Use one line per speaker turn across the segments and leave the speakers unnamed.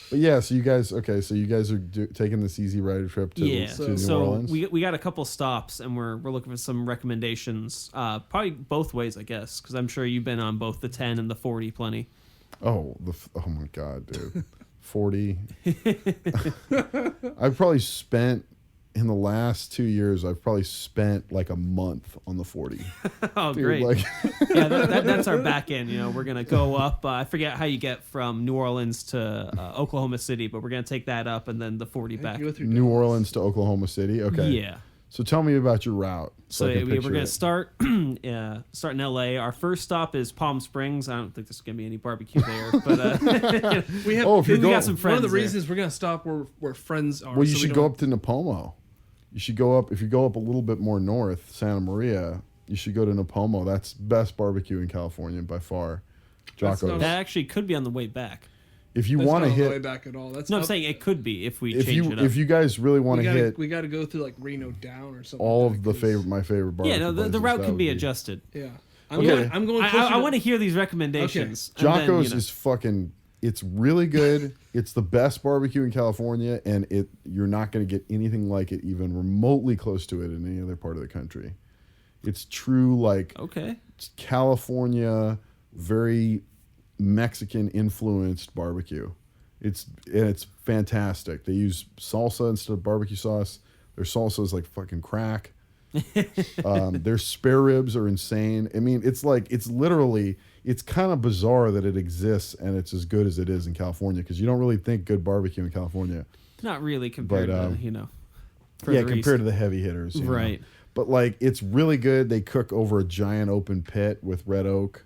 But yeah, so you guys are taking this easy ride trip to New Orleans.
We got a couple stops, and we're looking for some recommendations. Probably both ways, I guess, because I'm sure you've been on both the 10 and the 40 plenty.
Oh my God, dude. 40. I've probably spent, in the last 2 years, I've probably spent like a month on the 40.
Oh,
dude,
great.
Like
yeah, that's our back end. We're going to go up. I forget how you get from New Orleans to Oklahoma City, but we're going to take that up and then the 40 back.
New Orleans to Oklahoma City? Okay.
Yeah.
So tell me about your route.
So we're going to start in LA. Our first stop is Palm Springs. I don't think there's going to be any barbecue there, but
we got some friends. One of the reasons we're going to stop where friends are.
Well, you should go up to Napomo. You should go up, if you go up a little bit more north, Santa Maria, you should go to Napomo. That's best barbecue in California by far. Jocko's.
That actually could be on the way back.
If you want to hit,
on the way back at all.
I'm saying it could be if we change it up.
If you guys really want to hit,
we got to go through like Reno down or something.
All of my favorite barbecue.
Yeah, no, the route can be adjusted.
Yeah,
I'm going. I want to hear these recommendations.
Okay. Jocko's is fucking. It's really good. It's the best barbecue in California, and you're not going to get anything like it, even remotely close to it, in any other part of the country. It's true, it's California, very Mexican influenced barbecue. It's fantastic. They use salsa instead of barbecue sauce. Their salsa is like fucking crack. Their spare ribs are insane. I mean, it's kind of bizarre that it exists and it's as good as it is in California, because you don't really think good barbecue in California.
Not really compared to
compared to the heavy hitters,
right?
But it's really good. They cook over a giant open pit with red oak.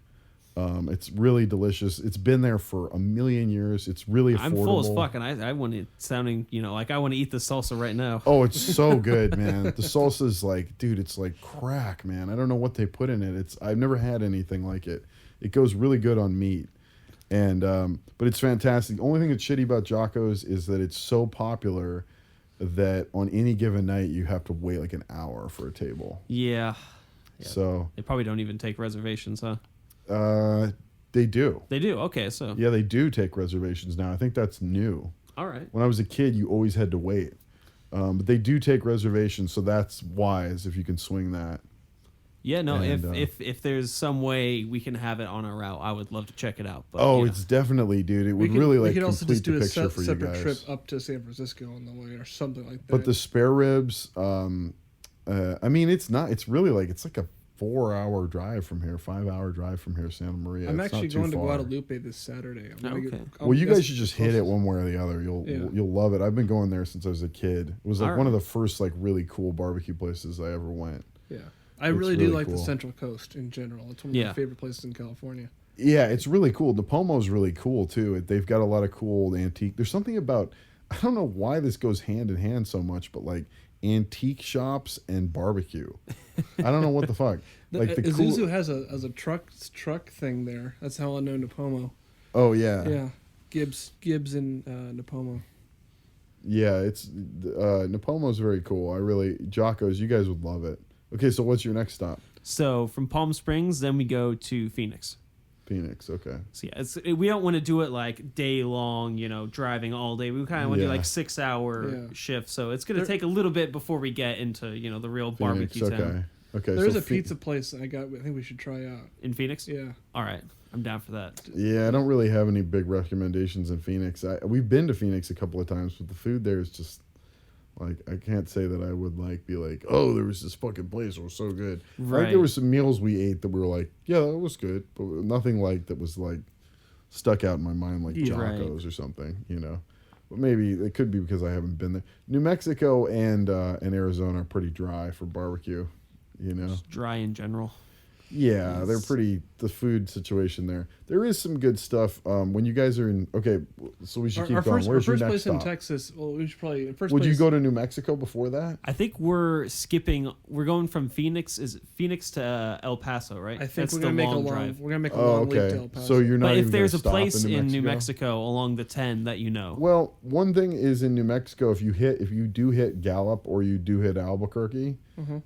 It's really delicious. It's been there for a million years. It's really affordable. I'm
full as fuck, and I want it sounding, like I want to eat the salsa right now.
Oh, it's so good, man. The salsa is dude, it's like crack, man. I don't know what they put in it. I've never had anything like it. It goes really good on meat, and but it's fantastic. The only thing that's shitty about Jocko's is that it's so popular that on any given night you have to wait like an hour for a table.
Yeah.
So
they probably don't even take reservations, huh?
They do.
They do. Okay, so
yeah, they do take reservations now. I think that's new.
All right.
When I was a kid, you always had to wait, but they do take reservations, so that's wise if you can swing that.
Yeah, no. If there's some way we can have it on our route, I would love to check it out. But,
it's definitely, dude. It would really complete the picture for you guys.
We could also just do a separate trip up to San Francisco on the way or something like that.
But the spare ribs, I mean, it's not. It's really it's like a 4-hour drive from here, 5-hour drive from here, Santa Maria.
I'm actually going to Guadalupe this Saturday.
Well, you guys should just hit it one way or the other. You'll love it. I've been going there since I was a kid. It was one of the first really cool barbecue places I ever went.
Yeah. I really do like the Central Coast in general. It's one of my favorite places in California.
Yeah, it's really cool. Napomo's really cool too. They've got a lot of cool old antique. There's something about, I don't know why this goes hand in hand so much, but antique shops and barbecue. I don't know what the fuck.
Isuzu has a truck thing there. That's how I know Napomo.
Oh yeah.
Yeah, Gibbs and Napomo.
Yeah, it's Napomo's very cool. Jocko's, you guys would love it. Okay, so what's your next stop?
So from Palm Springs, then we go to Phoenix.
Phoenix, okay.
So yeah, we don't want to do it day long, driving all day. We kind of want to do 6-hour shifts. So it's going to take a little bit before we get into the real
Phoenix,
barbecue town.
Okay.
There's a pizza place I think we should try out
in Phoenix.
Yeah.
All right, I'm down for that.
Yeah, I don't really have any big recommendations in Phoenix. We've been to Phoenix a couple of times, but the food there is just I can't say that I would be oh, there was this fucking place that was so good.
Right.
There were some meals we ate that we were yeah, that was good, but nothing that was stuck out in my mind Jocko's or something, But maybe it could be because I haven't been there. New Mexico and Arizona are pretty dry for barbecue,
Just dry in general.
Yeah, they're pretty. The food situation there is some good stuff. When you guys are in, so we should keep going. Where's your next
place
stop?
in Texas? Well, we should probably
Would you go to New Mexico before that?
I think we're skipping. We're going from Phoenix. Is it Phoenix to El Paso, right?
I think we're gonna make a long drive. We're gonna make a long leap to El Paso.
So you're not.
But
even
if there's a
stop
place
in
New Mexico along the 10 that
Well, one thing is in New Mexico, if you do hit Gallup or you do hit Albuquerque.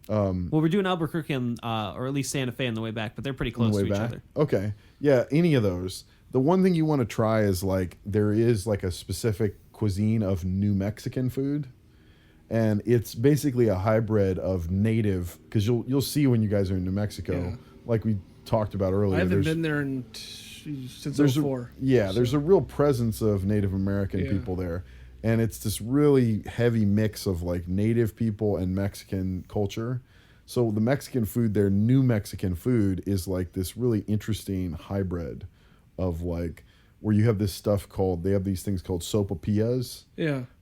Well, we're doing Albuquerque or at least Santa Fe on the way back, but they're pretty close to each other.
Okay. Yeah, any of those The one thing you want to try is like there is like a specific cuisine of New Mexican food, and it's basically a hybrid of native. Because you'll see when you guys are in New Mexico, like we talked about earlier.
I haven't been there since '04.
There's a real presence of Native American people there, and it's this really heavy mix of like native people and Mexican culture. So the Mexican food there, New Mexican food, is like this really interesting hybrid of like where you have this stuff called, they have these things called sopapillas,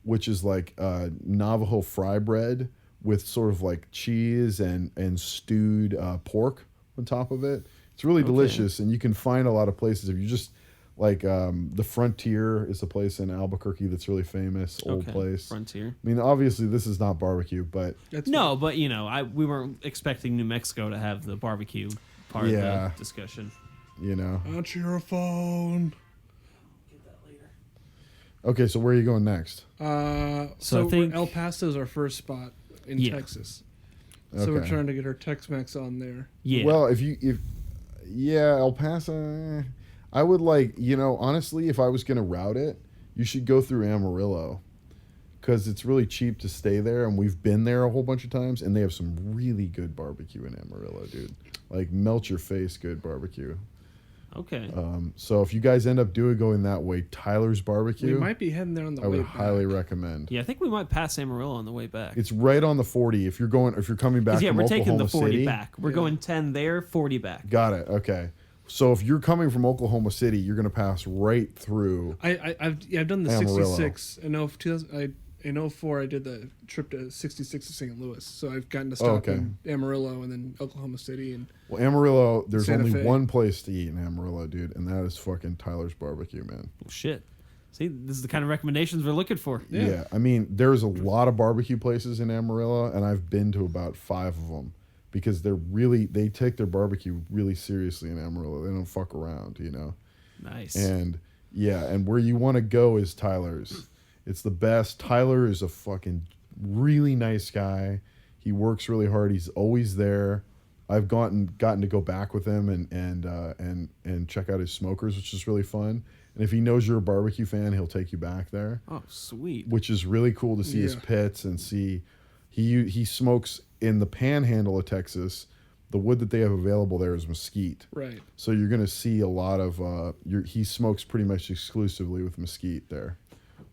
which is like Navajo fry bread with sort of like cheese and stewed pork on top of it. It's really delicious, and you can find a lot of places. If you just like the Frontier is a place in Albuquerque that's really famous, old place.
Frontier.
I mean, obviously this is not barbecue, but
but you know, we weren't expecting New Mexico to have the barbecue part of the discussion.
You know,
answer your phone.
Get that later.
Okay, so where are you going next?
So I think
El Paso is our first spot in Texas. So we're trying to get our Tex-Mex on there.
Yeah. Well, if El Paso, I would like, you know, honestly, if I was going to route it, you should go through Amarillo, because it's really cheap to stay there, and we've been there a whole bunch of times, and they have some really good barbecue in Amarillo, dude. Like melt your face good barbecue.
Okay.
So if you guys end up going that way, Tyler's Barbecue,
we might be heading there on the way
I would
back.
highly recommend.
Yeah, I think we might pass Amarillo on the way back.
It's right on the 40. If you're coming back from
we're taking
Oklahoma
the 40
City,
back. We're going 10 there, 40 back.
Got it. Okay. So if you're coming from Oklahoma City, you're going to pass right through.
I've done the
Amarillo.
66. In 04, I did the trip to 66 to St. Louis. So I've gotten to stop in Amarillo and then Oklahoma City.
Well, Amarillo, there's
Santa
only
Fe.
one place to eat in Amarillo, dude, and that is fucking Tyler's Barbecue, man.
Well, shit. See, this is the kind of recommendations we're looking for.
Yeah. I mean, there's a lot of barbecue places in Amarillo, and I've been to about 5 of them, because they take their barbecue really seriously in Amarillo. They don't fuck around, you know?
Nice.
And where you want to go is Tyler's. It's the best. Tyler is a fucking really nice guy. He works really hard. He's always there. I've gotten to go back with him and check out his smokers, which is really fun. And if he knows you're a barbecue fan, he'll take you back there.
Oh, sweet.
Which is really cool to see his pits and see. He smokes in the panhandle of Texas. The wood that they have available there is mesquite.
Right.
So you're going to see a lot of. He smokes pretty much exclusively with mesquite there,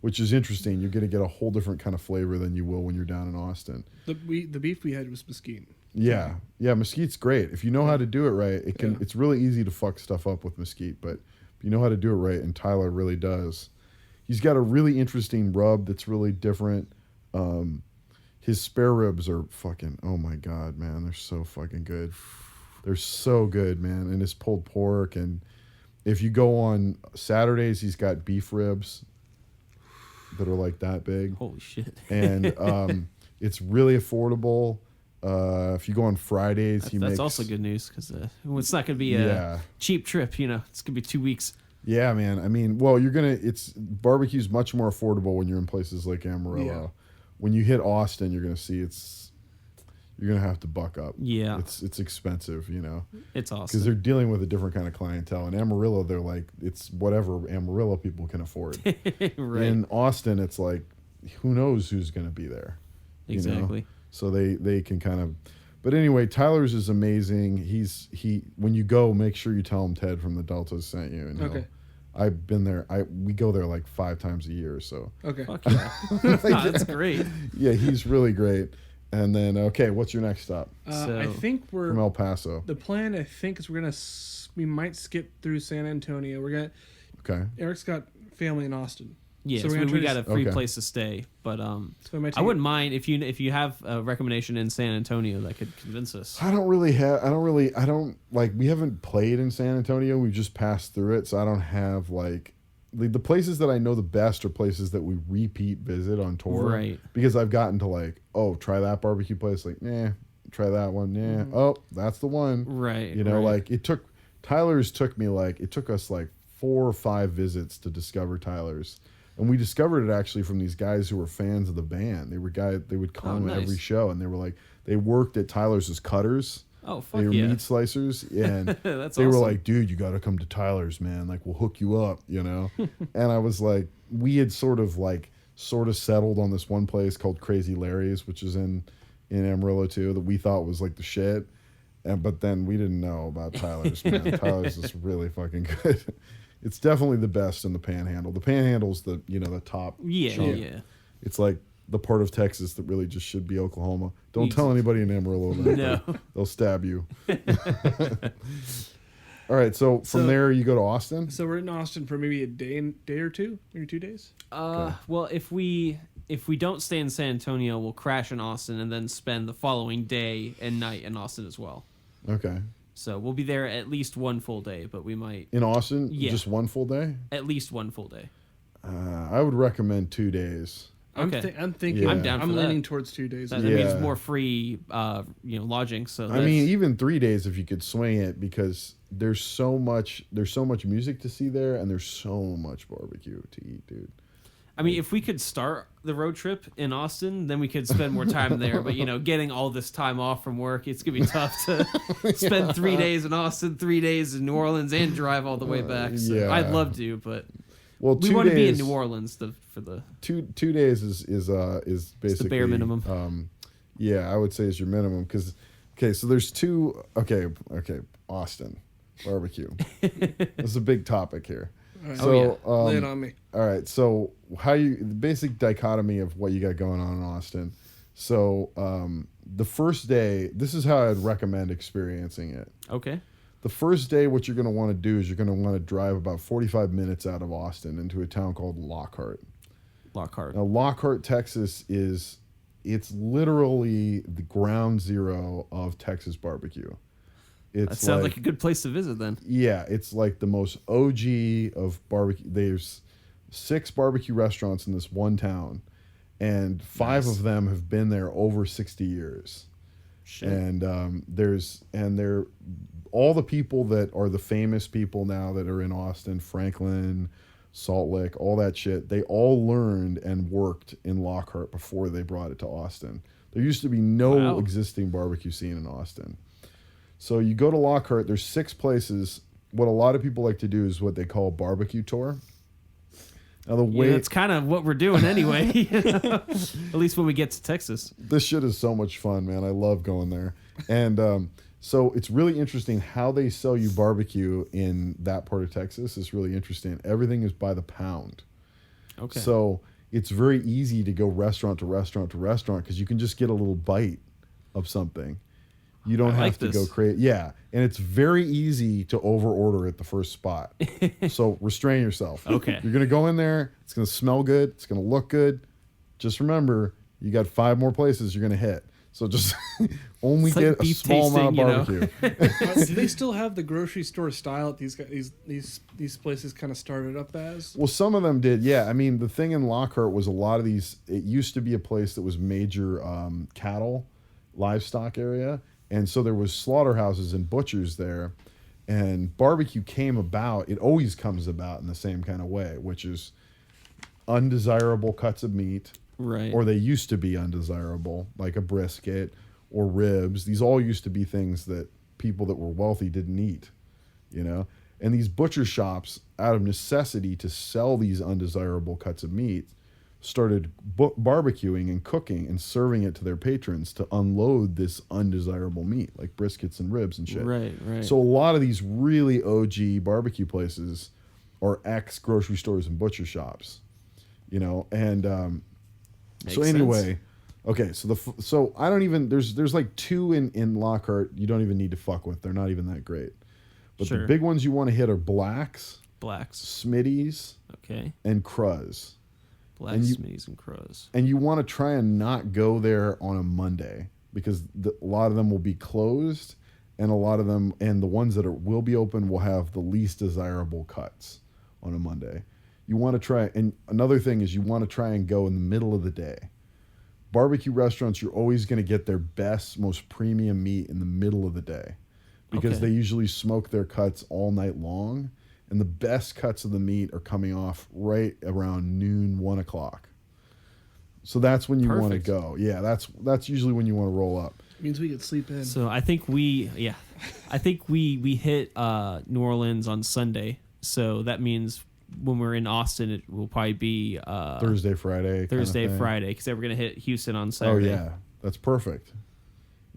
which is interesting. You're going to get a whole different kind of flavor than you will when you're down in Austin.
The beef we had was mesquite.
Yeah, mesquite's great. If you know how to do it right, it's really easy to fuck stuff up with mesquite, but if you know how to do it right, and Tyler really does. He's got a really interesting rub that's really different. His spare ribs are fucking, oh my God, man, they're so fucking good. They're so good, man. And his pulled pork, and if you go on Saturdays, he's got beef ribs that are like that big.
Holy shit.
And it's really affordable. If you go on Fridays,
that's also good news, because it's not going to be a cheap trip. You know, it's going to be 2 weeks.
Yeah, man. I mean, well, barbecue's much more affordable when you're in places like Amarillo. Yeah. When you hit Austin, you're going to see you're going to have to buck up.
Yeah.
It's expensive, you know.
It's awesome.
Because they're dealing with a different kind of clientele. In Amarillo, they're like, it's whatever Amarillo people can afford.
Right.
In Austin, it's like, who knows who's going to be there.
Exactly.
You know? So they can kind of, but anyway, Tyler's is amazing. When you go, make sure you tell him Ted from the Deltaz sent you. And I've been there. We go there like 5 times a year. So
okay,
fuck yeah. That's great.
Yeah, he's really great. And then what's your next stop?
I think we're
from El Paso.
The plan, I think, is we might skip through San Antonio. Eric's got family in Austin.
Yeah, so we got a free place to stay, but I wouldn't mind if you have a recommendation in San Antonio that could convince us.
I don't we haven't played in San Antonio. We've just passed through it, so I don't have like the places that I know the best are places that we repeat visit on tour.
Right.
Because I've gotten to like, oh, try that barbecue place, like, try that one,
Mm-hmm.
oh, that's the one.
Right.
You know, like it took us like 4 or 5 visits to discover Tyler's. And we discovered it actually from these guys who were fans of the band. They would come to every show, and they were like, they worked at Tyler's as cutters.
Oh, fuck
they were
yeah.
meat slicers, and
That's
they were
awesome.
like, dude, you got to come to Tyler's, man. Like, we'll hook you up, you know? And I was like, we had sort of settled on this one place called Crazy Larry's, which is in Amarillo too, that we thought was like the shit. But then we didn't know about Tyler's, man. Tyler's is really fucking good. It's definitely the best in the Panhandle. The Panhandle's the top.
Yeah,
chunk.
yeah.
It's like the part of Texas that really just should be Oklahoma. Don't tell anybody in Amarillo that.
No.
They'll stab you. All right, so from there you go to Austin?
So we're in Austin for maybe a day or two, maybe 2 days.
Well, if we don't stay in San Antonio, we'll crash in Austin and then spend the following day and night in Austin as well.
Okay.
So we'll be there at least one full day, but we might
In Austin, just one full day?
at least one full day.
I would recommend 2 days.
Okay.
I'm thinking.
Yeah.
I'm down for
I'm
that.
leaning towards 2 days.
That means more free, lodging. So
I mean, even 3 days if you could swing it, because there's so much music to see there, and there's so much barbecue to eat, dude.
I mean, if we could start the road trip in Austin, then we could spend more time there. But getting all this time off from work, it's gonna be tough to spend 3 days in Austin, 3 days in New Orleans, and drive all the way back. So
yeah.
I'd love to, but
Well,
we
2
want to be in
days-
New Orleans for the
2 2 days is basically
the bare minimum.
Yeah, I would say is your minimum, because so there's two. Okay, Austin barbecue. This is a big topic here.
All right.
So
Lay it on me.
all right, so the basic dichotomy of what you got going on in Austin. So the first day, this is how I'd recommend experiencing it.
Okay.
The first day, what you're going to want to do is you're going to want to drive about 45 minutes out of Austin into a town called Lockhart.
Lockhart.
Now, Lockhart, Texas it's literally the ground zero of Texas barbecue.
That sounds like a good place to visit then.
Yeah, it's like the most OG of barbecue. There's 6 barbecue restaurants in this one town, and 5 of them have been there over 60 years.
Shit.
And they're all the people that are the famous people now that are in Austin, Franklin, Salt Lake, all that shit, they all learned and worked in Lockhart before they brought it to Austin. There used to be no existing barbecue scene in Austin. So you go to Lockhart, there's 6 places. What a lot of people like to do is what they call a barbecue tour. Now
it's kind of what we're doing anyway. At least when we get to Texas.
This shit is so much fun, man. I love going there. And so it's really interesting how they sell you barbecue in that part of Texas. Is really interesting. Everything is by the pound.
Okay.
So it's very easy to go restaurant to restaurant to restaurant, because you can just get a little bite of something. You don't have to go crazy. Yeah. And it's very easy to over-order at the first spot. So restrain yourself.
Okay.
You're going to go in there. It's going to smell good. It's going to look good. Just remember, you got 5 more places you're going to hit. So just only get a small amount of barbecue.
Do they still have the grocery store style that these places kind of started up as?
Well, some of them did, yeah. I mean, the thing in Lockhart was a lot of these. It used to be a place that was major cattle, livestock area. And so there was slaughterhouses and butchers there, and barbecue came about. It always comes about in the same kind of way, which is undesirable cuts of meat,
right?
Or they used to be undesirable, like a brisket or ribs. These all used to be things that people that were wealthy didn't eat, And these butcher shops, out of necessity to sell these undesirable cuts of meat, started barbecuing and cooking and serving it to their patrons to unload this undesirable meat, like briskets and ribs and shit.
Right.
So a lot of these really OG barbecue places are ex-grocery stores and butcher shops, and so anyway,
sense.
Okay, so I don't even, there's like 2 in Lockhart you don't even need to fuck with. They're not even that great. But the big ones you want to hit are Blacks, Smitty's,
okay,
and Cruz.
Blacks, Smitty's, and Cruz.
And you want to try and not go there on a Monday, because a lot of them will be closed, and a lot of them, and the ones that will be open will have the least desirable cuts on a Monday. You want to try, and another thing is you want to try and go in the middle of the day. Barbecue restaurants, you're always going to get their best, most premium meat in the middle of the day, because they usually smoke their cuts all night long. And the best cuts of the meat are coming off right around noon, 1 o'clock. So that's when you want to go. Yeah, that's usually when you want to roll up.
Means we could sleep in.
So I think we hit New Orleans on Sunday. So that means when we're in Austin, it will probably be
Thursday, Friday,
Friday, because then we're gonna hit Houston on Saturday.
Oh yeah, that's perfect.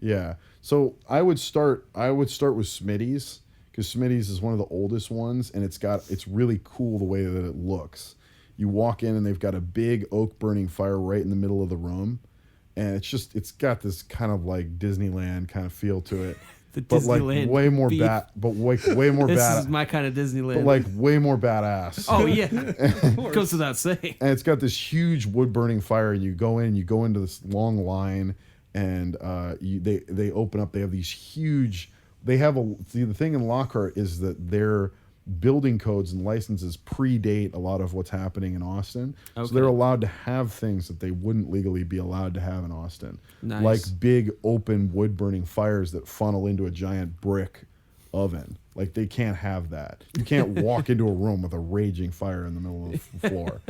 Yeah. So I would start with Smitty's, because Smitty's is one of the oldest ones, and it's really cool the way that it looks. You walk in and they've got a big oak burning fire right in the middle of the room, and it's got this kind of like Disneyland kind of feel to it.
But Disneyland
like way more
beef.
way more
This
bad.
is my kind of Disneyland.
But like way more badass.
Oh yeah, goes without saying.
And it's got this huge wood burning fire, and you go into this long line, and they open up. They have these huge. They have the thing in Lockhart is that their building codes and licenses predate a lot of what's happening in Austin.
Okay.
So they're allowed to have things that they wouldn't legally be allowed to have in Austin.
Nice.
Like big open wood burning fires that funnel into a giant brick oven. Like they can't have that. You can't walk into a room with a raging fire in the middle of the floor.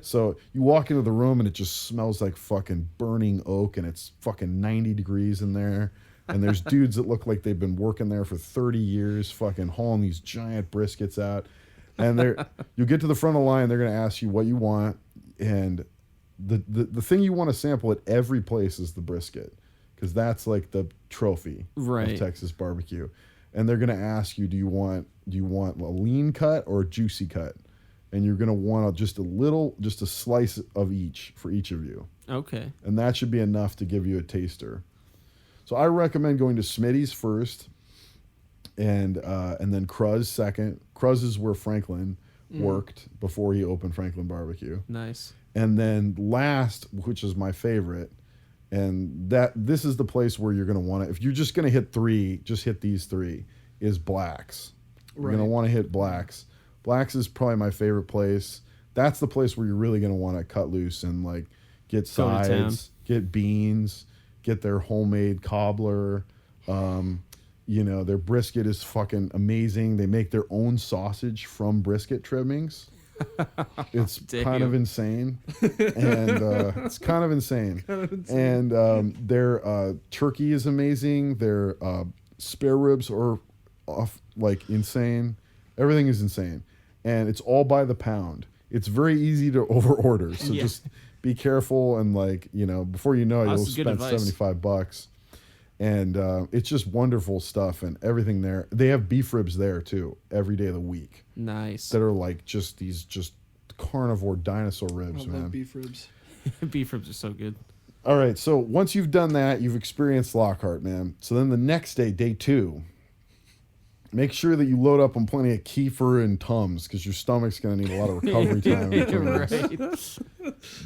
So you walk into the room and it just smells like fucking burning oak, and it's fucking 90 degrees in there. And there's dudes that look like they've been working there for 30 years, fucking hauling these giant briskets out. And you get to the front of the line, they're going to ask you what you want. And the thing you want to sample at every place is the brisket, because that's like the trophy of Texas barbecue. And they're going to ask you, do you want a lean cut or a juicy cut? And you're going to want just a slice of each for each of you.
Okay.
And that should be enough to give you a taster. So I recommend going to Smitty's first, and then Cruz second. Cruz is where Franklin worked before he opened Franklin Barbecue.
Nice.
And then last, which is my favorite, and this is the place where you're going to want to, if you're just going to hit three, just hit these three, is Black's. You're going to want to hit Black's. Black's is probably my favorite place. That's the place where you're really going to want to cut loose and like get sides, get beans, get their homemade cobbler. Their brisket is fucking amazing. They make their own sausage from brisket trimmings. It's kind of insane. And it's kind of insane. And their turkey is amazing. Their spare ribs are insane. Everything is insane. And it's all by the pound. It's very easy to overorder. So just be careful, and before you know it, you'll spend $75. And it's just wonderful stuff and everything there. They have beef ribs there too, every day of the week.
Nice.
That are like just these carnivore dinosaur ribs, man.
Love beef ribs.
Beef ribs are so good.
All right, so once you've done that, you've experienced Lockhart, man. So then the next day, day 2, make sure that you load up on plenty of kefir and Tums, because your stomach's going to need a lot of recovery time.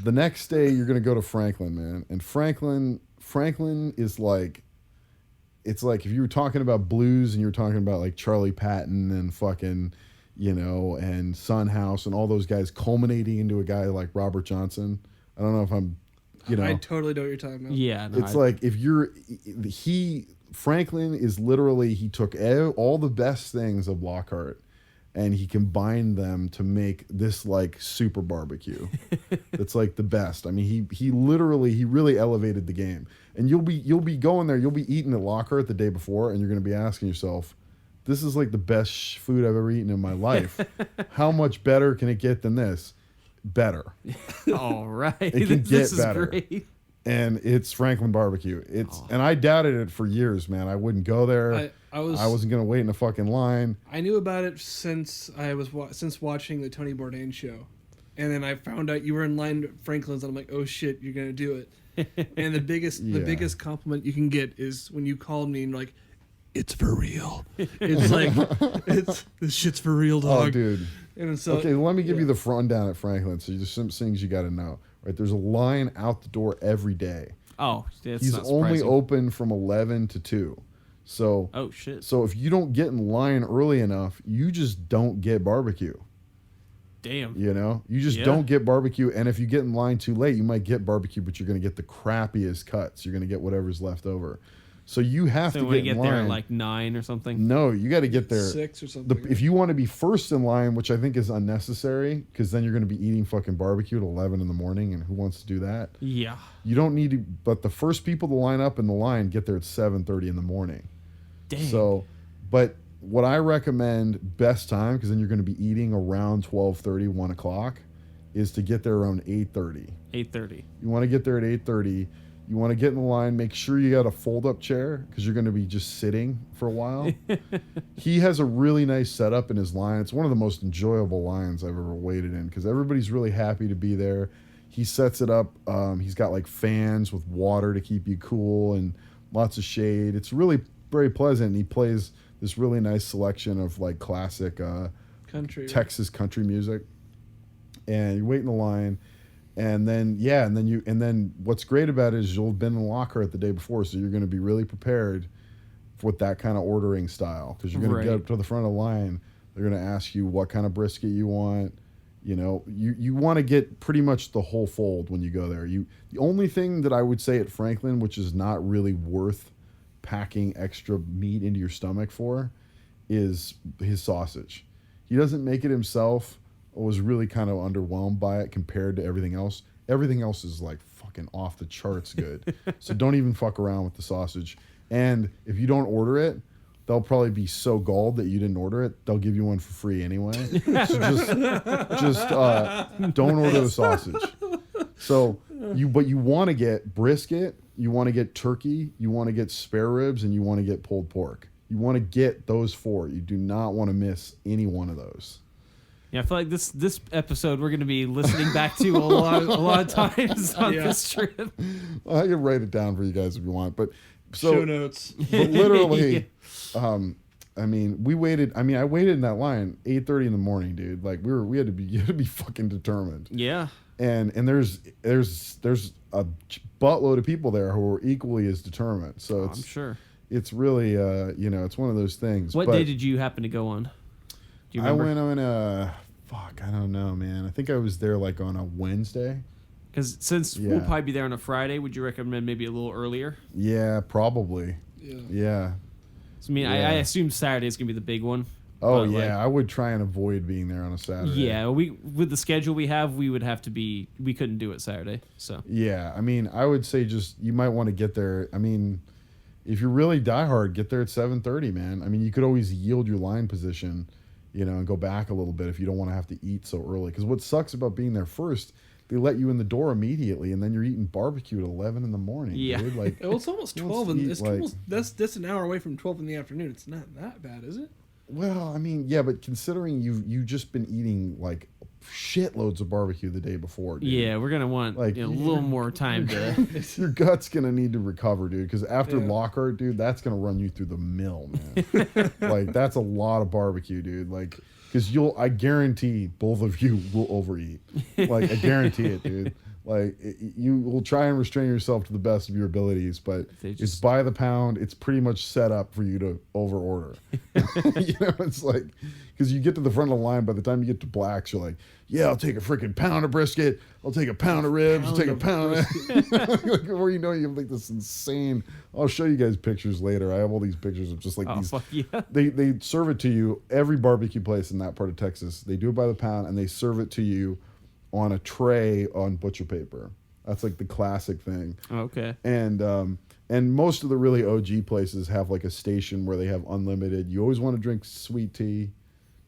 The next day, you're going to go to Franklin, man. And Franklin is like, it's like if you were talking about blues and you were talking about like Charlie Patton and fucking, and Son House and all those guys culminating into a guy like Robert Johnson. I don't know if I'm,
I totally know what you're talking about.
Yeah. No,
it's like if Franklin is literally, he took all the best things of Lockhart and he combined them to make this like super barbecue. It's like the best. I mean, he really elevated the game. And you'll be going there, you'll be eating at Lockhart the day before, and you're going to be asking yourself, this is like the best food I've ever eaten in my life. How much better can it get than this? Better.
All right.
It can get better.
Great.
And it's Franklin Barbecue. And I doubted it for years, man. I wouldn't go there. I wasn't gonna wait in a fucking line.
I knew about it since watching the Tony Bourdain show, and then I found out you were in line at Franklin's, and I'm like, oh shit, you're gonna do it. And the biggest compliment you can get is when you called me and you're like, it's for real. It's like this shit's for real, dog.
Oh, dude.
And so,
okay, let me give you the rundown at Franklin. So there's some things you got to know. Right, there's a line out the door every day.
Oh, that's
he's
not
only open from 11 to 2. So
oh shit.
So if you don't get in line early enough, you just don't get barbecue.
Damn.
You just don't get barbecue, and if you get in line too late, you might get barbecue, but you're going to get the crappiest cuts. You're going to get whatever's left over. So you have
So
to
we
get in
get there
line.
at like 9 or something.
No, you got to get there
6 or something.
if you want to be first in line, which I think is unnecessary, because then you're going to be eating fucking barbecue at 11 in the morning, and who wants to do that?
Yeah.
You don't need to. But the first people to line up in the line get there at 7:30 in the morning.
Dang.
So, but what I recommend best time, because then you're going to be eating around 12:30, 1 o'clock, is to get there around 8:30.
8:30.
You want to get there at 8:30. You want to get in the line. Make sure you got a fold-up chair because you're going to be just sitting for a while. He has a really nice setup in his line. It's one of the most enjoyable lines I've ever waited in because everybody's really happy to be there. He sets it up. He's got like fans with water to keep you cool and lots of shade. It's really very pleasant. He plays this really nice selection of like classic
country,
Texas country music. And you wait in the line. And then what's great about it is you'll have been in the locker the day before, so you're going to be really prepared with that kind of ordering style because you're going to get up to the front of the line. They're going to ask you what kind of brisket you want. You know, you want to get pretty much the whole fold when you go there. The only thing that I would say at Franklin, which is not really worth packing extra meat into your stomach for, is his sausage. He doesn't make it himself. I was really kind of underwhelmed by it compared to everything else. Everything else is like fucking off the charts good. So don't even fuck around with the sausage. And if you don't order it, they'll probably be so galled that you didn't order it. They'll give you one for free anyway. So just don't order the sausage. So you want to get brisket, you want to get turkey, you want to get spare ribs, and you want to get pulled pork. You want to get those 4. You do not want to miss any one of those.
Yeah, I feel like this episode we're going to be listening back to a lot of times on this trip.
Well, I can write it down for you guys if you want, but
show notes.
But literally, I mean, we waited. I mean, I waited in that line 8:30 in the morning, dude. Like you had to be fucking determined.
Yeah.
And there's a buttload of people there who are equally as determined. So
I'm sure
it's really it's one of those things.
What day did you happen to go on? Do you remember?
I went on I don't know, man. I think I was there like on a Wednesday.
Because since we'll probably be there on a Friday, would you recommend maybe a little earlier?
Yeah, probably. Yeah.
So, I assume Saturday is going to be the big one.
Oh, yeah. I would try and avoid being there on a Saturday.
Yeah. With the schedule we have, we couldn't do it Saturday. So.
Yeah. I mean, I would say you might want to get there. I mean, if you're really diehard, get there at 7:30, man. I mean, you could always yield your line position, and go back a little bit if you don't want to have to eat so early. Because what sucks about being there first, they let you in the door immediately, and then you're eating barbecue at 11 in the morning.
Yeah.
Dude. Like,
well, it's almost 12, and it's almost that's an hour away from 12 in the afternoon. It's not that bad, is it?
Well, I mean, yeah, but considering you've just been eating like shitloads of barbecue the day before, dude.
Yeah, we're gonna want a little more time to.
Your gut's gonna need to recover, dude. Because after Lockhart, dude, that's gonna run you through the mill, man. Like that's a lot of barbecue, dude. Like, because I guarantee both of you will overeat. Like, I guarantee it, dude. Like, you will try and restrain yourself to the best of your abilities, but it's by the pound. It's pretty much set up for you to overorder. It's like, because you get to the front of the line, by the time you get to blacks, you're like, yeah, I'll take a freaking pound of brisket. I'll take a pound of ribs. I'll take a pound of... Like, before you know it, you have like this insane... I'll show you guys pictures later. I have all these pictures of just like these...
Fuck yeah.
They serve it to you, every barbecue place in that part of Texas. They do it by the pound, and they serve it to you on a tray on butcher paper. That's like the classic thing.
Okay.
And most of the really OG places have like a station where they have unlimited. You always want to drink sweet tea.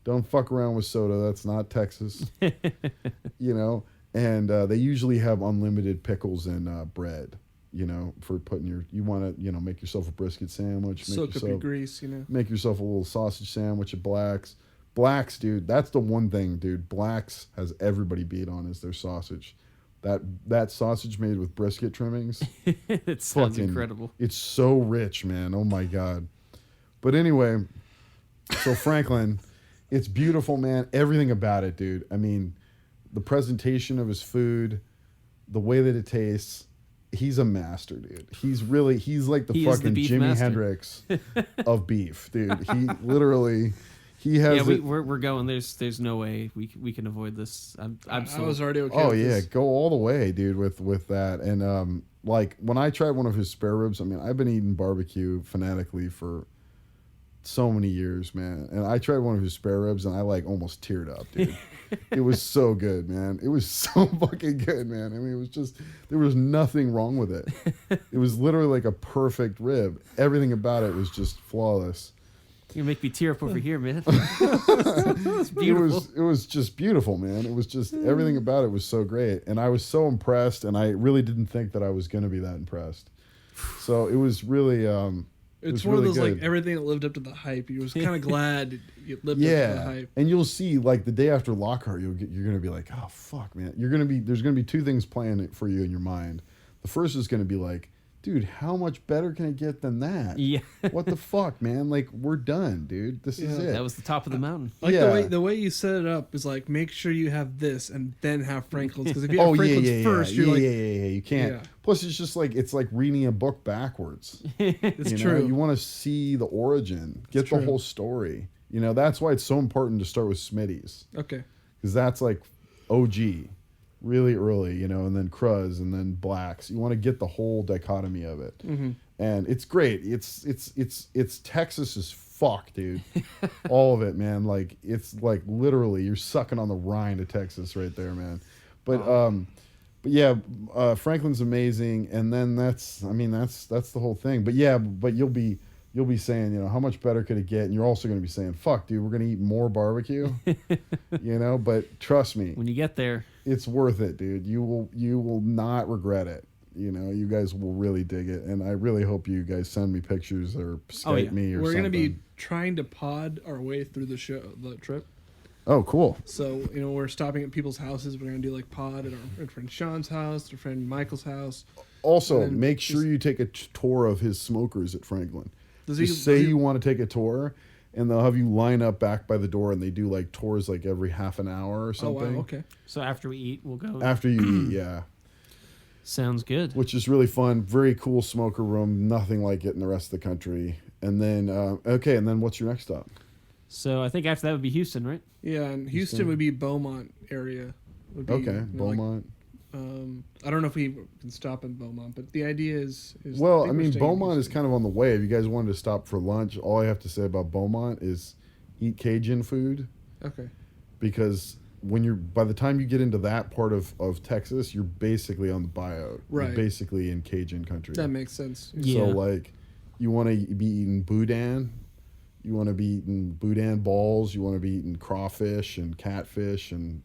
Don't fuck around with soda. That's not Texas. And they usually have unlimited pickles and bread. For putting you want to make yourself a brisket sandwich.
Soak up your grease.
Make yourself a little sausage sandwich at Black's. Black's, dude, that's the one thing, dude. Black's has everybody beat on is their sausage. That sausage made with brisket trimmings.
It sounds incredible.
It's so rich, man. Oh my God. But anyway, so Franklin, it's beautiful, man. Everything about it, dude. I mean, the presentation of his food, the way that it tastes. He's a master, dude. He's like the fucking Jimi Hendrix of beef, dude. He literally... He has.
Yeah,
it,
we're going. There's no way we can avoid this. I'm
I
sold.
was already okay.
Oh
with
yeah,
this.
go all the way, dude, with that. And like when I tried one of his spare ribs, I mean, I've been eating barbecue fanatically for so many years, man. And I tried one of his spare ribs, and I like almost teared up, dude. It was so good, man. It was so fucking good, man. I mean, it was just there was nothing wrong with it. It was literally like a perfect rib. Everything about it was just flawless.
You make me tear up over here, man. It's beautiful.
It was just beautiful, man. It was just everything about it was so great, and I was so impressed, and I really didn't think that I was going to be that impressed. So it was really,
It's
it
one
was
of those
really
like
good.
everything that lived up to the hype. You was kind of glad it lived up to the
Yeah,
hype.
and you'll see like the day after Lockhart, you're going to be like, oh fuck, man. There's going to be two things playing for you in your mind. The first is going to be like, dude, how much better can it get than that?
Yeah.
What the fuck, man? Like we're done, dude. This is
Yeah.
it.
That was the top of the mountain.
Like
Yeah.
the way you set it up is like make sure you have this and then have Franklin's, because if you have
Oh yeah,
Franklin's
yeah,
first,
yeah,
you're like,
yeah. You can't.
Yeah.
Plus, it's like reading a book backwards.
it's
You know,
true.
you want to see the origin, get the
true.
whole story. You know, that's why it's so important to start with Smitty's,
Okay.
because that's like OG, really early. You know, and then Cruz, and then Blacks. You want to get the whole dichotomy of it, and it's great. It's Texas as fuck, dude. All of it, man. Like it's like literally you're sucking on the rind of Texas right there, man. But yeah, Franklin's amazing, and then that's the whole thing. But yeah, but you'll be saying, you know, how much better could it get? And you're also going to be saying, fuck, dude, we're going to eat more barbecue, you know. But trust me,
When you get there,
it's worth it, dude. You will not regret it. You know, you guys will really dig it, and I really hope you guys send me pictures or Skype me or
We're
something.
gonna be trying to pod our way through the trip.
Oh, cool.
So, you know, we're stopping at people's houses. We're going to do like pod at our friend Sean's house, our friend Michael's house.
Also,
And then
make sure you take a tour of his smokers at Franklin.
Does
Just say you want to take a tour, and they'll have you line up back by the door, and they do like tours like every half an hour or
Oh,
something.
wow. Okay.
so after we eat, we'll go.
After you eat, yeah.
Sounds good.
Which is really fun. Very cool smoker room. Nothing like it in the rest of the country. And then, and then what's your next stop?
So I think after that would be Houston, right?
Yeah, and Houston would be Beaumont area. Would be,
Okay,
you know, like,
Beaumont.
I don't know if we can stop in Beaumont, but the idea is
Well,
think
I
we're
mean,
staying in
Beaumont is
Houston.
kind of on the way. If you guys wanted to stop for lunch, all I have to say about Beaumont is eat Cajun food,
Okay.
because by the time you get into that part of Texas, you're basically on the buyout.
Right.
You're basically in Cajun country.
That makes sense.
Yeah.
So like, you want to be eating boudin, you want to be eating boudin balls, you want to be eating crawfish and catfish, and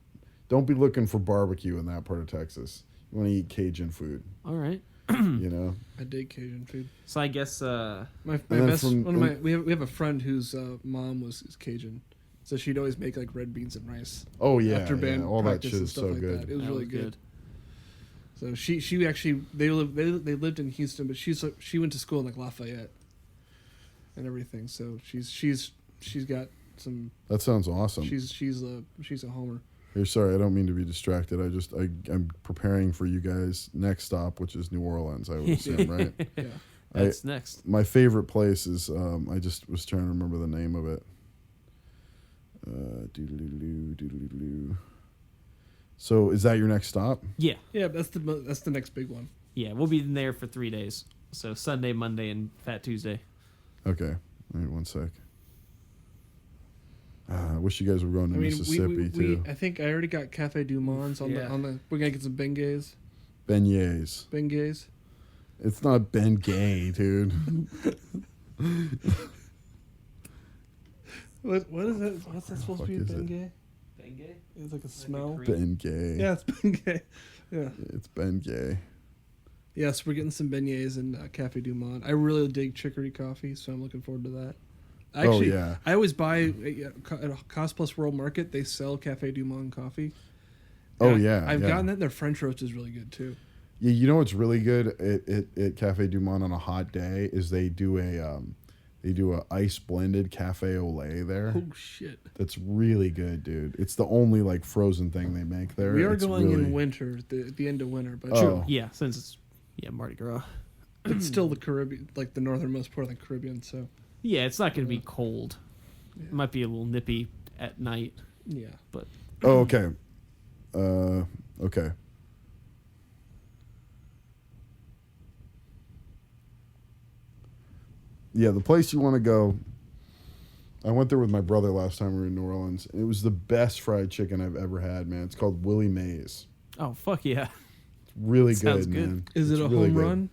don't be looking for barbecue in that part of Texas. You want to eat Cajun food,
All right.
you know.
I dig Cajun food.
So I guess
My
then
best
from-
one of my we have a friend whose mom is Cajun, so she'd always make like red beans and rice
Oh yeah,
after band
yeah, all that
practice
shit
and
is
stuff
so
like
good.
that. It was
that
really
was
good. So she actually they lived in Houston, but she went to school in like Lafayette and everything. So she's got some.
That sounds awesome.
She's a homer.
Here, sorry, I don't mean to be distracted. I'm preparing for you guys' next stop, which is New Orleans. I would assume, right?
Yeah.
That's next.
My favorite place is. I just was trying to remember the name of it. Doodle-doo. So, is that your next stop?
Yeah.
Yeah, that's the next big one.
Yeah. We'll be in there for 3 days. So Sunday, Monday, and Fat Tuesday.
Okay. All right, one sec. I wish you guys were going to
I mean,
Mississippi too.
I think I already got Cafe Du Monde's on
Yeah.
the. We're gonna get some beignets.
Beignets.
Beignets.
It's not Ben Gay, dude.
What is that? What's that supposed to be?
Fuck is it?
Beignet?
Bengay?
It's like a smell.
Ben Gay.
Yeah, it's beignet. Yeah.
It's Ben Gay.
Yes, we're getting some beignets in Cafe Du Monde. I really dig chicory coffee, so I'm looking forward to that. Actually,
yeah.
I always buy at a Cost Plus World Market. They sell Cafe Du Monde coffee.
Oh,
And
yeah,
I've
yeah.
gotten that. Their French roast is really good too.
Yeah, you know what's really good at Cafe Du Monde on a hot day is they do a ice blended cafe au lait there.
Oh shit!
That's really good, dude. It's the only like frozen thing they make there.
We are
It's
going
really,
in winter, the end of winter, but
Oh.
Yeah. Since it's Mardi Gras.
it's still the Caribbean, like the northernmost part of the Caribbean. So
Yeah, it's not going to be cold. It might be a little nippy at night,
Yeah.
but
Oh, okay. Okay. Yeah, the place you want to go. I went there with my brother last time we were in New Orleans. It was the best fried chicken I've ever had, man. It's called Willie Mae's.
oh fuck yeah,
It's really
Sounds
good,
good.
man.
Is it
It's
a
really
home
good.
run?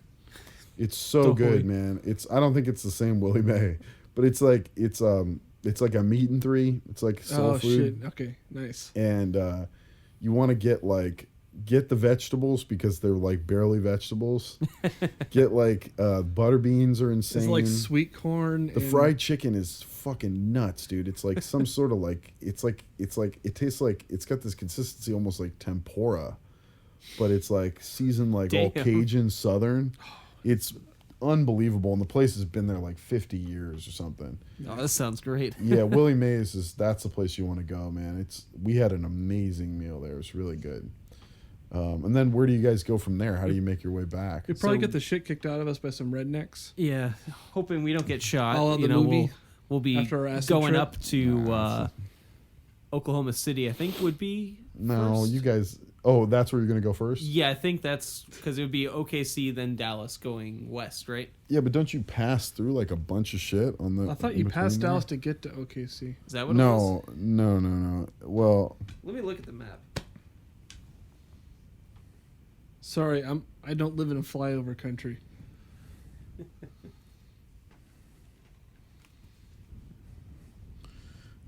It's so
Ahoy.
good, man. I don't think it's the same Willie Mae, but it's like a meat and three. It's like soul
Oh
food.
shit. Okay. Nice.
And you want to get the vegetables because they're like barely vegetables. Get like butter beans are insane.
It's like sweet corn.
The fried chicken is fucking nuts, dude. It's like some sort of like it tastes like it's got this consistency almost like tempura, but it's like seasoned like all
Damn.
Cajun Southern. It's unbelievable, and the place has been there like 50 years or something.
oh, that sounds great.
Yeah, Willie Mae's that's the place you want to go, man. We had an amazing meal there. It was really good. And then where do you guys go from there? How do you make your way back?
We'd probably
So-
get the shit kicked out of us by some rednecks.
Yeah, hoping we don't get shot.
All out the
We'll
movie
be
after our acid
going
trip?
up to Oklahoma City. I think would be
No,
first.
you guys. Oh, that's where you're gonna go first.
Yeah, I think that's because it would be OKC then Dallas going west, right?
Yeah, but don't you pass through like a bunch of shit on the?
I thought
in
you
between
passed
there?
Dallas to get to OKC.
Is that what it was?
No. Well,
Let me look at the map.
Sorry, I don't live in a flyover country.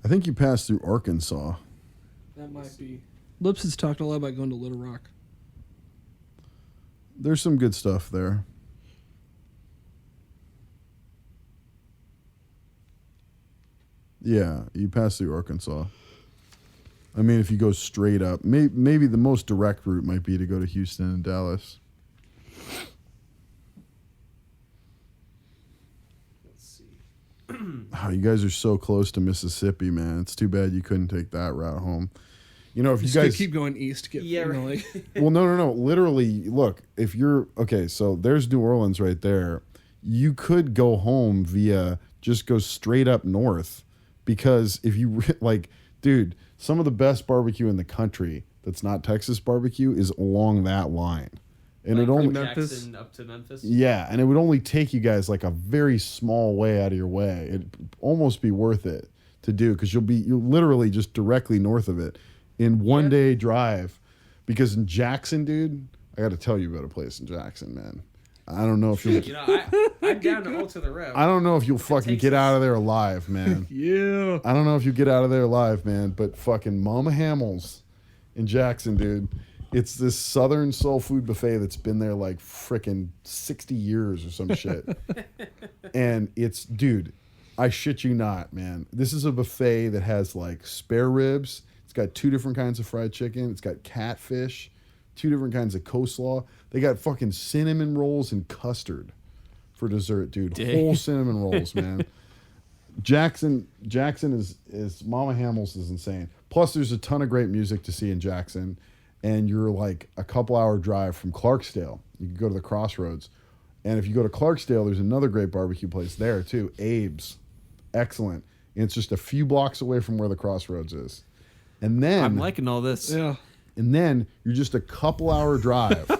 I think you passed through Arkansas.
That might be. Lips has talked a lot about going to Little Rock.
There's some good stuff there. Yeah, you pass through Arkansas. I mean, if you go straight up, maybe the most direct route might be to go to Houston and Dallas.
Let's see.
Oh, you guys are so close to Mississippi, man. It's too bad you couldn't take that route home. You know, if you
Just
guys
keep going east. Get
Yeah, right.
like,
well, no. Literally, look, if you're okay, so there's New Orleans right there. You could go home via just go straight up north, because if you like, dude, some of the best barbecue in the country that's not Texas barbecue is along that line, and
Like
it only
from
Memphis?
Jackson up to Memphis.
yeah, and it would only take you guys like a very small way out of your way. It'd almost be worth it to do because you're literally just directly north of it in one day drive. Because in Jackson, dude, I got to tell you about a place in Jackson, man. I don't know if you'll.
You know, I'm down to alter the route.
I don't know if you'll fucking
takes
get
us-
out of there alive, man.
yeah.
I don't know if you get out of there alive, man. But fucking Mama Hamels in Jackson, dude. It's this Southern soul food buffet that's been there like frickin' 60 years or some shit. And it's, dude, I shit you not, man. This is a buffet that has like spare ribs. It's got 2 different kinds of fried chicken. It's got catfish, 2 different kinds of coleslaw. They got fucking cinnamon rolls and custard for dessert, dude.
Dang.
Whole cinnamon rolls, man. Jackson is Mama Hamels is insane. Plus, there's a ton of great music to see in Jackson, and you're like a couple hour drive from Clarksdale. You can go to the Crossroads, and if you go to Clarksdale, there's another great barbecue place there too, Abe's. Excellent. And it's just a few blocks away from where the Crossroads is. And then
I'm liking all this.
Yeah.
and then you're just a couple hour drive.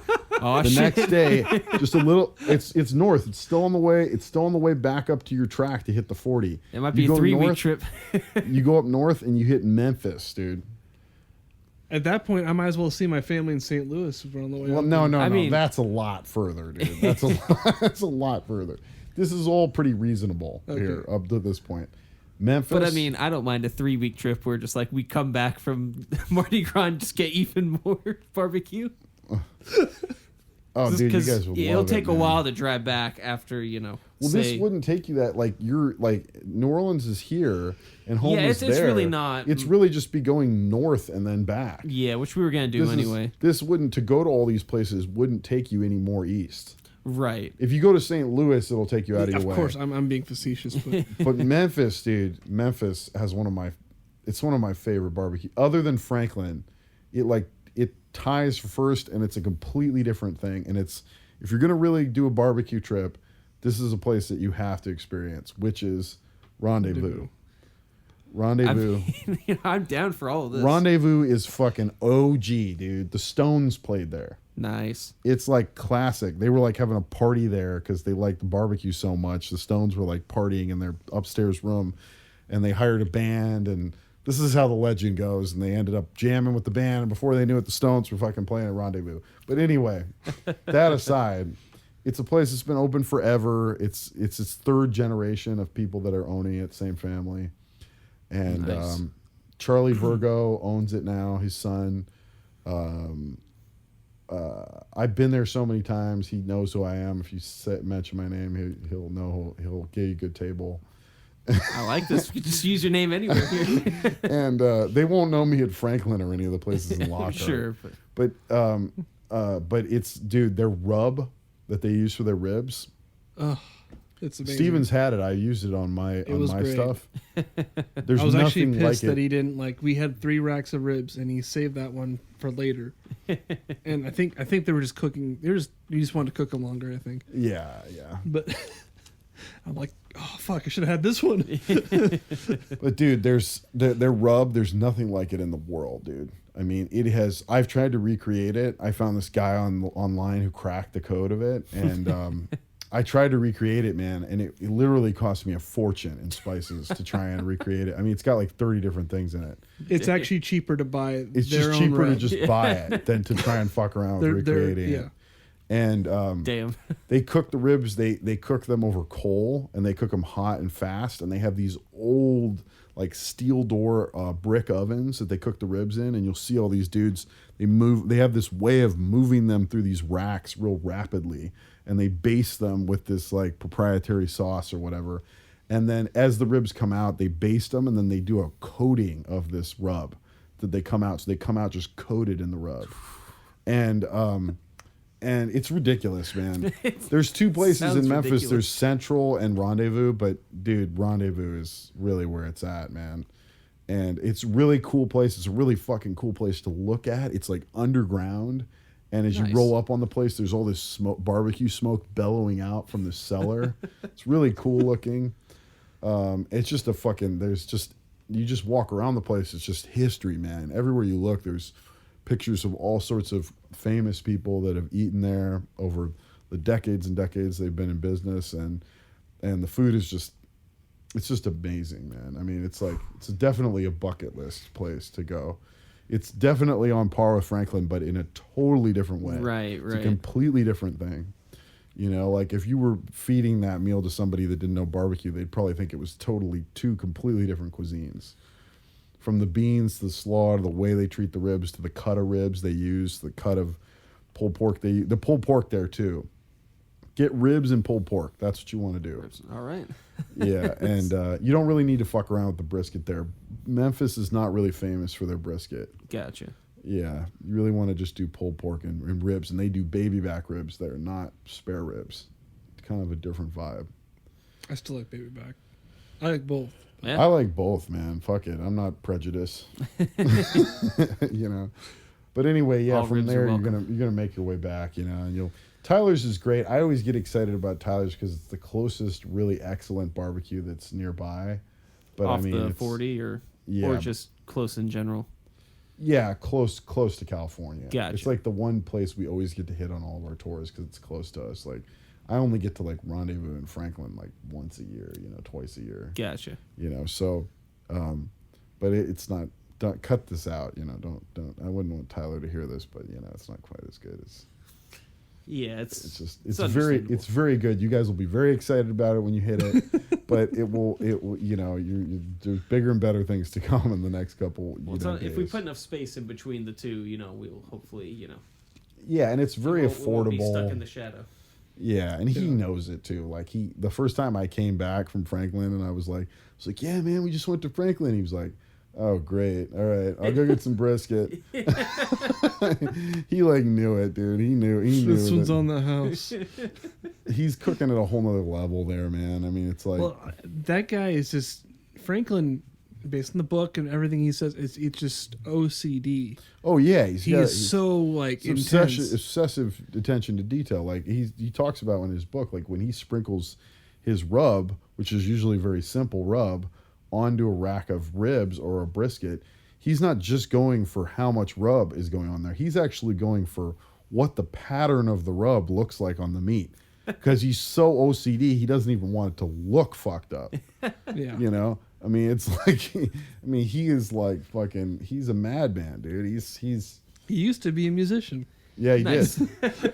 Oh
The
shit!
next day, just a little. It's north. It's still on the way. It's still on the way back up to your track to hit the 40.
It might be
You
a
go
3-week
north,
trip.
You go up north and you hit Memphis, dude.
At that point, I might as well see my family in St. Louis if we're on the way.
Well,
up
no,
there.
no,
I
no.
mean-
That's a lot further, dude. That's a that's a lot further. This is all pretty reasonable here up to this point. Memphis.
But I mean, I don't mind a 3-week trip where just like we come back from Mardi Gras and just get even more barbecue.
oh,
Just
dude, you
'cause
guys would
it'll
love
take
it,
a
man.
while to drive back after
Well,
say,
this wouldn't take you that like you're like New Orleans is here and home
Yeah,
is
it's
there.
really not-
It's really just be going north and then back.
Yeah, which we were gonna do anyway.
This wouldn't to go to all these places wouldn't take you any more east.
Right.
If you go to St. Louis, it'll take you out of your
Of
way.
course, I'm being facetious, but
But Memphis, dude, Memphis has one of my favorite barbecue. Other than Franklin, it ties for first, and it's a completely different thing. And it's if you're gonna really do a barbecue trip, this is a place that you have to experience, which is Rendezvous. Rendezvous.
I'm down for all of this.
Rendezvous is fucking OG, dude. The Stones played there.
Nice.
It's like classic. They were like having a party there because they liked the barbecue so much. The Stones were like partying in their upstairs room, and they hired a band, and this is how the legend goes. And they ended up jamming with the band, and before they knew it, the Stones were fucking playing at Rendezvous. But anyway, that aside, it's a place that's been open forever. It's its third generation of people that are owning it, same family. And
Nice.
Charlie Virgo owns it now, his son. I've been there so many times. He knows who I am. If you mention my name, he'll know. He'll get you a good table.
I like this. We could just use your name anywhere here.
And they won't know me at Franklin or any of the places in Lockhart.
Sure.
But it's, dude, their rub that they use for their ribs.
Oh, it's amazing.
Steven's had it. I used it on my
great.
stuff. There's
I was actually
nothing
pissed
like
that
it.
he didn't like. We had 3 racks of ribs, and he saved that one for later. And I think they were just cooking. You just wanted to cook them longer. I think.
Yeah.
But I'm like, oh fuck! I should have had this one.
But dude, there's their rub. There's nothing like it in the world, dude. I mean, it has. I've tried to recreate it. I found this guy online who cracked the code of it, and I tried to recreate it, man, and it literally cost me a fortune in spices to try and recreate it. I mean, it's got like 30 different things in it.
It's actually cheaper to buy.
It's
their
just
own
cheaper to
rub.
just buy it than to try and fuck around with recreating it. And
Damn.
they cook the ribs. They cook them over coal, and they cook them hot and fast. And they have these old like steel door brick ovens that they cook the ribs in. And you'll see all these dudes. They have this way of moving them through these racks real rapidly, and they baste them with this like proprietary sauce or whatever. And then as the ribs come out, they baste them, and then they do a coating of this rub that they come out. So they come out just coated in the rub, and it's ridiculous, man. There's 2 places
Sounds
in Memphis.
ridiculous.
There's Central and Rendezvous, but dude, Rendezvous is really where it's at, man. And it's a really cool place. It's a really fucking cool place to look at. It's like underground. And as
Nice.
you roll up on the place, there's all this barbecue smoke bellowing out from the cellar. It's really cool looking. It's just you just walk around the place. It's just history, man. Everywhere you look, there's pictures of all sorts of famous people that have eaten there over the decades and decades they've been in business. And the food is it's just amazing, man. I mean, it's definitely a bucket list place to go. It's definitely on par with Franklin, but in a totally different way.
Right.
It's a completely different thing. You know, like if you were feeding that meal to somebody that didn't know barbecue, they'd probably think it was totally 2 completely different cuisines. From the beans to the slaw to the way they treat the ribs to the cut of ribs they use, the cut of pulled pork the pulled pork there too. Get ribs and pulled pork. That's what you want to do.
All right.
Yeah, and you don't really need to fuck around with the brisket there. Memphis is not really famous for their brisket.
Gotcha.
Yeah, you really want to just do pulled pork and ribs, and they do baby back ribs that are not spare ribs. It's kind of a different vibe.
I still like baby back. I like both.
Yeah.
I like both, man. Fuck it, I'm not prejudiced. You know, but anyway, yeah.
All
from
ribs
there,
are
you're
welcome.
gonna make your way back, you know, and you'll. Tyler's is great. I always get excited about Tyler's because it's the closest really excellent barbecue that's nearby. But
Off
I mean,
the
it's,
40 or just close in general.
yeah, close to California.
Gotcha.
It's like the one place we always get to hit on all of our tours because it's close to us. Like, I only get to like Rendezvous in Franklin like once a year, you know, twice a year.
Gotcha.
You know, so, but it's not. Don't cut this out. You know, don't. I wouldn't want Tyler to hear this, but you know, it's not quite as good as.
Yeah, it's
It's very good. You guys will be very excited about it when you hit it, but it will you know there's bigger and better things to come in the next couple.
If we put enough space in between the 2, you know, we'll hopefully, you know.
Yeah, and it's very
we
affordable.
won't be stuck in the shadow.
Yeah, and he knows it too. Like the first time I came back from Franklin, and I was like, yeah, man, we just went to Franklin. He was like, oh, great. All right, I'll go get some brisket. He like knew it, dude. He knew.
This one's on the house.
He's cooking at a whole nother level there, man. I mean, it's like,
Well, that guy is just Franklin, based on the book and everything he says. It's just OCD.
oh yeah,
He's so like intense.
obsessive attention to detail. Like he talks about in his book, like when he sprinkles his rub, which is usually very simple rub, onto a rack of ribs or a brisket, he's not just going for how much rub is going on there. He's actually going for what the pattern of the rub looks like on the meat. Because he's so OCD, he doesn't even want it to look fucked up.
Yeah.
You know? I mean, it's like, he is like fucking, he's a madman, dude. He's
He used to be a musician.
yeah, he
Nice.
did.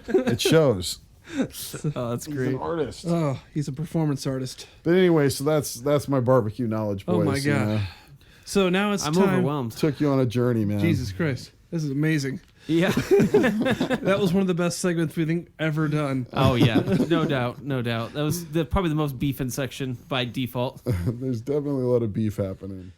It shows.
Oh, that's
He's
great.
an artist.
Oh, he's a performance artist.
But anyway, so that's my barbecue knowledge, boys.
Oh my
you
God.
know?
So now it's
I'm
time.
overwhelmed.
Took you on a journey, man.
Jesus Christ. This is amazing.
Yeah.
That was one of the best segments we think ever done.
Oh yeah. No doubt. No doubt. That was probably the most beefin section by default.
There's definitely a lot of beef happening.